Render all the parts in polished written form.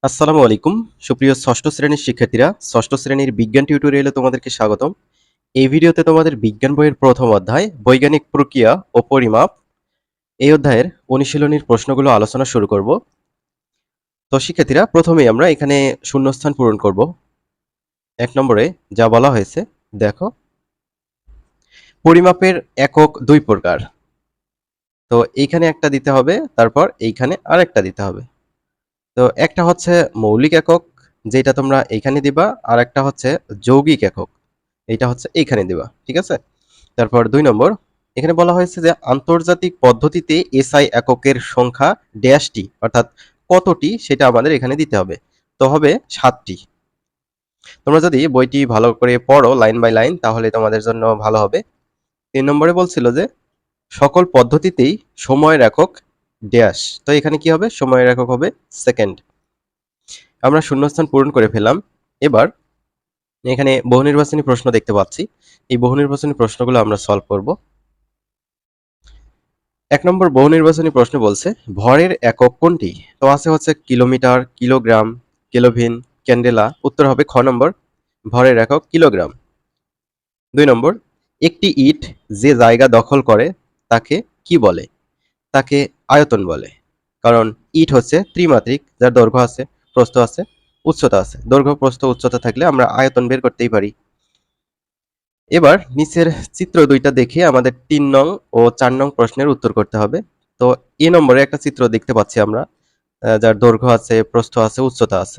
আসসালামু আলাইকুম সুপ্রিয় ষষ্ঠ শ্রেণীর শিক্ষার্থীরা। ষষ্ঠ শ্রেণীর বিজ্ঞান টিউটোরিয়ালে তোমাদেরকে স্বাগতম। এই ভিডিওতে তোমাদের বিজ্ঞান বইয়ের প্রথম অধ্যায় বৈজ্ঞানিক প্রক্রিয়া ও পরিমাপ এই অধ্যায়ের অনুশীলনীর প্রশ্নগুলো আলোচনা শুরু করব। তো শিক্ষার্থীরা, প্রথমেই আমরা এখানে শূন্যস্থান পূরণ করব। ১ নম্বরে যা বলা হয়েছে দেখো, পরিমাপের একক দুই প্রকার। তো এইখানে একটা দিতে হবে, তারপর এইখানে আরেকটা দিতে হবে। তো একটা হচ্ছে মৌলিক একক, যেটা তোমরা এইখানে দিবা, আর একটা হচ্ছে যৌগিক একক, এইটা হচ্ছে এইখানে দিবা। ঠিক আছে? তারপর ২ নম্বর, এখানে বলা হয়েছে যে আন্তর্জাতিক পদ্ধতিতে এসআই এককের সংখ্যা ড্যাশটি, অর্থাৎ কতটি সেটা আমাদের এখানে দিতে হবে। তো হবে ৭টি। তোমরা যদি বইটি ভালো করে পড়ো লাইন বাই লাইন, তাহলে তোমাদের জন্য ভালো হবে। ৩ নম্বরে বলছিল যে সকল পদ্ধতিতেই সময়ের একক ড্যাশ। তো এখানে কি হবে? সময়ের একক হবে সেকেন্ড। আমরা শূন্যস্থান পূরণ করে ফেললাম। এবার এখানে বহুনির্বাচনী প্রশ্ন দেখতে পাচ্ছি। এই বহুনির্বাচনী প্রশ্নগুলো আমরা সলভ করব। ১ নম্বর বহুনির্বাচনী প্রশ্ন বলছে ভরের একক কোনটি? তো আছে হচ্ছে কিলোমিটার, কিলোগ্রাম, কেলভিন, ক্যান্ডেলা। উত্তর হবে খ নম্বর, ভরের একক কিলোগ্রাম। ২ নম্বর, একটি ইট যে জায়গা দখল করে তাকে কি বলে? তাকে আয়তন বলে। কারণ ইট হচ্ছে ত্রিমাত্রিক, যার দৈর্ঘ্য আছে, প্রস্থ আছে, উচ্চতা আছে। দৈর্ঘ্য, প্রস্থ, উচ্চতা থাকলে আমরা আয়তন বের করতেই পারি। এবার নিচের চিত্র দুইটা দেখে আমাদের ৩ নং ও ৪ নং প্রশ্নের উত্তর করতে হবে। তো এ নম্বরে একটা চিত্র দেখতে পাচ্ছি আমরা, যার দৈর্ঘ্য আছে, প্রস্থ আছে, উচ্চতা আছে।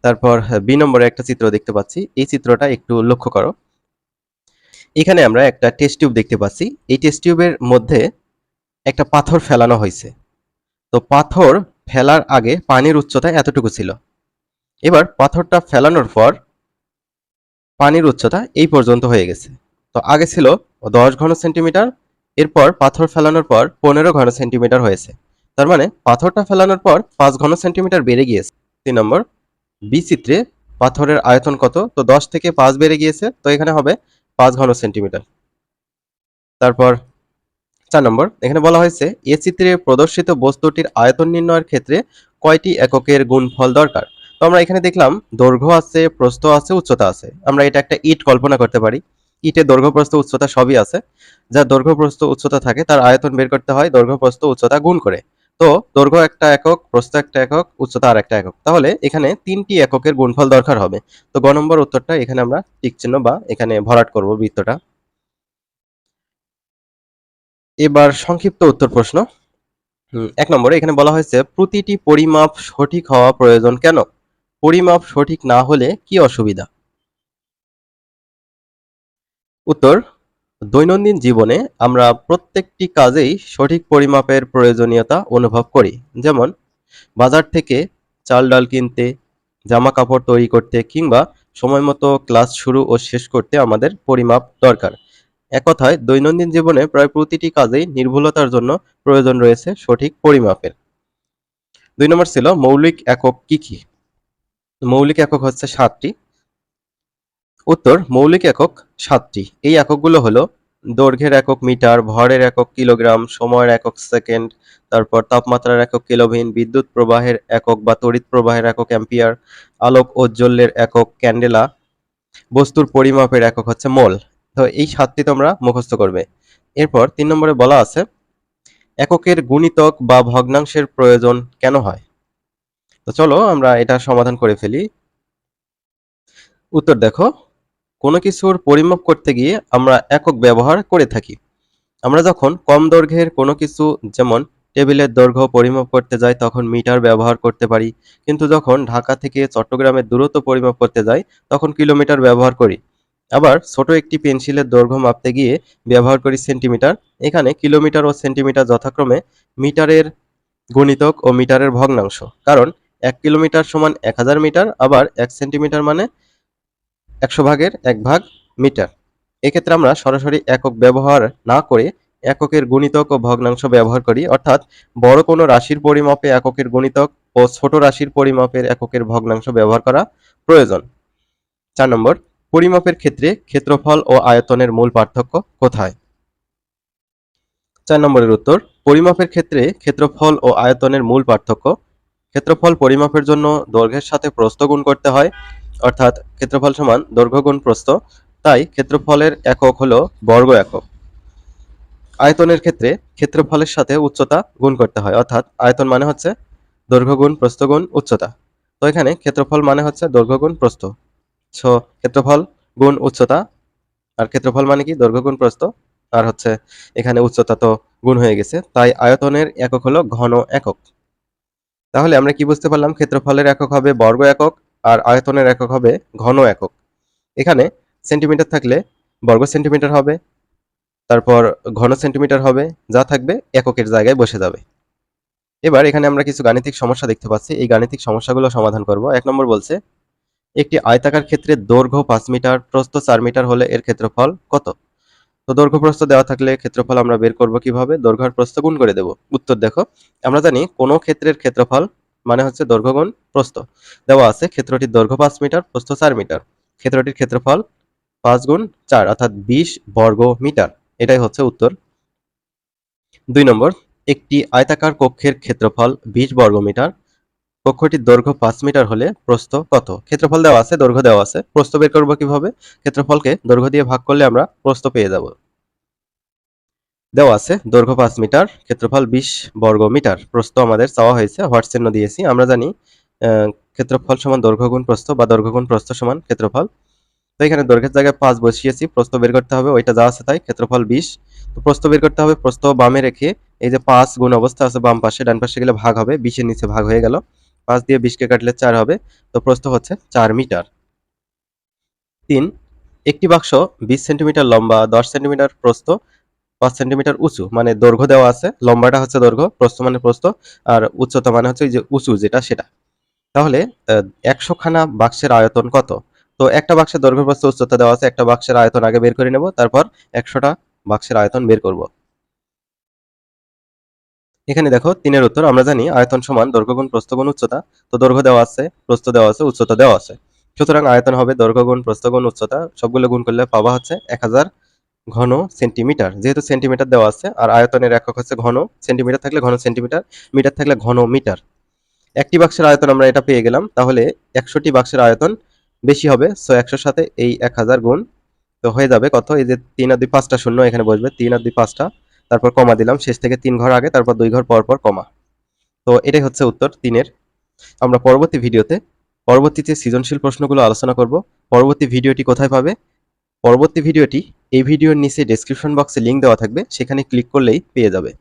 তারপর বি নম্বরে একটা চিত্র দেখতে পাচ্ছি। এই চিত্রটা একটু লক্ষ্য করো। এখানে আমরা একটা টেস্ট টিউব দেখতে পাচ্ছি। এই টেস্ট টিউবের মধ্যে একটা পাথর ফেলানো হয়েছে। তো পাথর ফেলার আগে পানির উচ্চতা এতটুকু ছিল। এবার পাথরটা ফেলানোর পর পানির উচ্চতা এই পর্যন্ত হয়ে গেছে। তো আগে ছিল ১০ ঘন সেন্টিমিটার, এরপর পাথর ফেলানোর পর ১৫ ঘন সেন্টিমিটার হয়েছে। তার মানে পাথরটা ফেলানোর পর ৫ ঘন সেন্টিমিটার বেড়ে গিয়েছে। ৩ নম্বর, বি চিত্রে পাথরের আয়তন কত? তো ১০ থেকে ৫ বেড়ে গিয়েছে, তো এখানে হবে ৫ ঘন সেন্টিমিটার। তারপর ৪ নম্বর, এখানে বলা হয়েছে এ চিত্রে প্রদর্শিত বস্তুটির আয়তন নির্ণয়ের ক্ষেত্রে কয়টি এককের গুণফল দরকার? তো আমরা এখানে দেখলাম দৈর্ঘ্য আছে, প্রস্থ আছে, উচ্চতা আছে। আমরা এটা একটা ইট কল্পনা করতে পারি। ইটের দৈর্ঘ্য, প্রস্থ, উচ্চতা সবই আছে। যার দৈর্ঘ্য, প্রস্থ, উচ্চতা থাকে তার আয়তন বের করতে হয় দৈর্ঘ্য, প্রস্থ, উচ্চতা গুণ করে। তো দৈর্ঘ্য একটা একক, প্রস্থ একটা একক, উচ্চতা আর একটা একক। তাহলে এখানে ৩টি এককের গুণফল দরকার হবে। তো গ নম্বর উত্তরটা এখানে আমরা টিক চিহ্ন বা এখানে ভরাট করব বৃত্তটা। এবার সংক্ষিপ্ত উত্তর প্রশ্ন। ১ নম্বরে এখানে বলা হয়েছে প্রতিটি পরিমাপ সঠিক হওয়া প্রয়োজন কেন? পরিমাপ সঠিক না হলে কি অসুবিধা? উত্তর, দৈনন্দিন জীবনে আমরা প্রত্যেকটি কাজেই সঠিক পরিমাপের প্রয়োজনীয়তা অনুভব করি। যেমন বাজার থেকে চাল ডাল কিনতে, জামা কাপড় তৈরি করতে কিংবা সময় মতো ক্লাস শুরু ও শেষ করতে আমাদের পরিমাপ দরকার। এক কথায় দৈনন্দিন জীবনে প্রায় প্রতিটি কাজেই নির্ভুলতার জন্য প্রয়োজন রয়েছে সঠিক পরিমাপের। ২ নম্বর ছিল মৌলিক একক কি কি? মৌলিক একক হচ্ছে ৭টি। উত্তর, মৌলিক একক ৭টি। এই এককগুলো হলো দৈর্ঘ্যের একক মিটার, ভরের একক কিলোগ্রাম, সময়ের একক সেকেন্ড, তারপর তাপমাত্রার একক কেলভিন, বিদ্যুৎ প্রবাহের একক বা তড়িৎ প্রবাহের একক অ্যাম্পিয়ার, আলোক ঔজ্জ্বল্যের একক ক্যান্ডেলা, বস্তুর পরিমাপের একক হচ্ছে মোল। তো এই ৭টি তোমরা মুখস্থ করবে। এরপর ৩ নম্বরে বলা আছে এককের গুণিতক বা ভগ্নাংশের প্রয়োজন কেন হয়? তো চলো আমরা এটা সমাধান করে ফেলি। উত্তর দেখো, কোনো কিছুর পরিমাপ করতে গিয়ে আমরা একক ব্যবহার করে থাকি। আমরা যখন কম দৈর্ঘ্যের কোনো কিছু, যেমন টেবিলের দৈর্ঘ্য পরিমাপ করতে যাই তখন মিটার ব্যবহার করতে পারি, কিন্তু যখন ঢাকা থেকে চট্টগ্রামের দূরত্ব পরিমাপ করতে যাই তখন কিলোমিটার ব্যবহার করি। আবার ছোট একটি পেন্সিলের দৈর্ঘ্য মাপতে গিয়ে ব্যবহার করি সেন্টিমিটার। এখানে কিলোমিটার ও সেন্টিমিটার যথাক্রমে মিটারের গুণিতক ও মিটারের ভগ্নাংশ। কারণ ১ কিলোমিটার সমান ১০০০ মিটার, আবার ১ সেন্টিমিটার মানে ১০০ ভাগের ১ ভাগ মিটার। এক্ষেত্রে আমরা সরাসরি একক ব্যবহার না করে এককের গুণিতক ও ভগ্নাংশ ব্যবহার করি, অর্থাৎ বড় কোনো রাশির পরিমাপে এককের গুণিতক ও ছোট রাশির পরিমাপের এককের ভগ্নাংশ ব্যবহার করা প্রয়োজন। ৪ নম্বর, পরিমাপের ক্ষেত্রে ক্ষেত্রফল ও আয়তনের মূল পার্থক্য কোথায়? ৪ নম্বরের উত্তর, পরিমাপের ক্ষেত্রে ক্ষেত্রফল ও আয়তনের মূল পার্থক্য ক্ষেত্রফল পরিমাপের জন্য দৈর্ঘ্যের সাথে প্রস্থ গুণ করতে হয়, অর্থাৎ ক্ষেত্রফল সমান দৈর্ঘ্য গুণ প্রস্থ। তাই ক্ষেত্রফলের একক হলো বর্গ একক। আয়তনের ক্ষেত্রে ক্ষেত্রফলের সাথে উচ্চতা গুণ করতে হয়, অর্থাৎ আয়তন মানে হচ্ছে দৈর্ঘ্য গুণ প্রস্থ গুণ উচ্চতা। তো এখানে ক্ষেত্রফল মানে হচ্ছে দৈর্ঘ্য গুণ প্রস্থ। সো ক্ষেত্রফল গুণ উচ্চতা, আর ক্ষেত্রফল মানে কি দৈর্ঘ্য গুণ প্রস্থ, আর হচ্ছে এখানে উচ্চতা তো গুণ হয়ে গেছে, তাই আয়তনের একক হলো ঘন একক। তাহলে আমরা কি বুঝতে পারলাম? ক্ষেত্রফলের একক হবে বর্গ একক, আর আয়তনের একক হবে ঘন একক। এখানে সেন্টিমিটার থাকলে বর্গ সেন্টিমিটার হবে, তারপর ঘন সেন্টিমিটার হবে, যা থাকবে এককের জায়গায় বসে যাবে। এবার এখানে আমরা কিছু গাণিতিক সমস্যা দেখতে পাচ্ছি, এই গাণিতিক সমস্যাগুলো সমাধান করব। 1 নম্বর বলছে, একটি আয়তাকার ক্ষেত্রে দৈর্ঘ্য 5 মিটার, প্রস্থ 4 মিটার হলে এর ক্ষেত্রফল কত? তো দৈর্ঘ্য প্রস্থ দেওয়া থাকলে ক্ষেত্রফল আমরা বের করব কিভাবে? দৈর্ঘ্য আর প্রস্থ গুণ করে দেব। উত্তর দেখো, আমরা জানি কোনো ক্ষেত্রের ক্ষেত্রফল মানে হচ্ছে দৈর্ঘ্য গুণ প্রস্থ। দেওয়া আছে ক্ষেত্রটির দৈর্ঘ্য 5 মিটার, প্রস্থ 4 মিটার। ক্ষেত্রটির ক্ষেত্রফল 5 গুণ 4 অর্থাৎ 20 বর্গ মিটার। এটাই হচ্ছে উত্তর। 2 নম্বর, একটি আয়তাকার কক্ষের ক্ষেত্রফল 20 বর্গ মিটার, কক্ষটির দৈর্ঘ্য 5 মিটার হলে প্রস্থ কত? ক্ষেত্রফল দেওয়া আছে, দৈর্ঘ্য দেওয়া আছে, প্রস্থ বের করব কিভাবে? ক্ষেত্রফলকে দৈর্ঘ্য দিয়ে ভাগ করলে আমরা প্রস্থ পেয়ে যাব। দেওয়া আছে দৈর্ঘ্য 5 মিটার, ক্ষেত্রফল 20 বর্গ মিটার, প্রস্থ আমাদের চাওয়া হয়েছে, হোয়াট চিহ্ন দিয়েছি। আমরা জানি ক্ষেত্রফল সমান দৈর্ঘ্য গুণ প্রস্থ, বা দৈর্ঘ্য গুণ প্রস্থ সমান ক্ষেত্রফল। তো এখানে দৈর্ঘ্যের জায়গায় 5 বসিয়েছি, প্রস্থ বের করতে হবে, ওইটা যা আছে তাই, ক্ষেত্রফল 20। তো প্রস্থ বের করতে হবে, প্রস্থ বামে রেখে এই যে 5 গুণ অবস্থা আছে বাম পাশে, ডান পাশে গেলে ভাগ হবে, 20 এর নিচে ভাগ হয়ে গেল, 5 দিয়ে 20 কে কাটলে 4 হবে। তো প্রস্থ হচ্ছে 4 মিটার। 3, একটি বাক্স 20 সেন্টিমিটার লম্বা, 10 সেন্টিমিটার প্রস্থ, 5 সেন্টিমিটার উঁচু, মানে দৈর্ঘ্য দেওয়া আছে, লম্বাটা হচ্ছে দৈর্ঘ্য, প্রস্থ মানে প্রস্থ, আর উচ্চতা মানে হচ্ছে এই যে উঁচু যেটা সেটা। তাহলে 100 খানা বাক্সের আয়তন কত? তো একটা বাক্সের দৈর্ঘ্য প্রস্থ উচ্চতা দেওয়া আছে, একটা বাক্সের আয়তন আগে বের করে নেব, তারপর 100টা বাক্সের আয়তন বের করব। এখানে দেখো 3 এর উত্তর, আমরা জানি আয়তন সমান দৈর্ঘ্য গুণ প্রস্থ গুণ উচ্চতা। তো দৈর্ঘ্য দেওয়া আছে, প্রস্থ দেওয়া আছে, উচ্চতা দেওয়া আছে, সুতরাং আয়তন হবে দৈর্ঘ্য গুণ প্রস্থ গুণ উচ্চতা, সবগুলো গুণ করলে পাওয়া হচ্ছে 1000 ঘন সেন্টিমিটার। যেহেতু সেন্টিমিটার দেওয়া আছে আর আয়তনের একক হচ্ছে ঘন, সেন্টিমিটার থাকলে ঘন সেন্টিমিটার, মিটার থাকলে ঘন মিটার। একটি বাক্সের আয়তন আমরা এটা পেয়ে গেলাম, তাহলে 100টি বাক্সের আয়তন বেশি হবে, সো 100 সাথে এই 1000 গুণ, তো হয়ে যাবে কত? এই যে 3 আর 2 5টা শূন্য এখানে বসবে, 3 আর 2 5টা, তারপর কমা দিলাম, শেষ থেকে 3 ঘর আগে, তারপর 2 ঘর পর পর কমা। তো এটাই হচ্ছে উত্তর 3 এর। আমরা পরবর্তী ভিডিওতে পরবর্তীতে সৃজনশীল প্রশ্নগুলো আলোচনা করব। পরবর্তী ভিডিওটি কোথায় পাবে? পরবর্তী ভিডিওটি এই ভিডিওর নিচে ডেসক্রিপশন বক্সে লিংক দেওয়া থাকবে, সেখানে ক্লিক করলেই পেয়ে যাবে।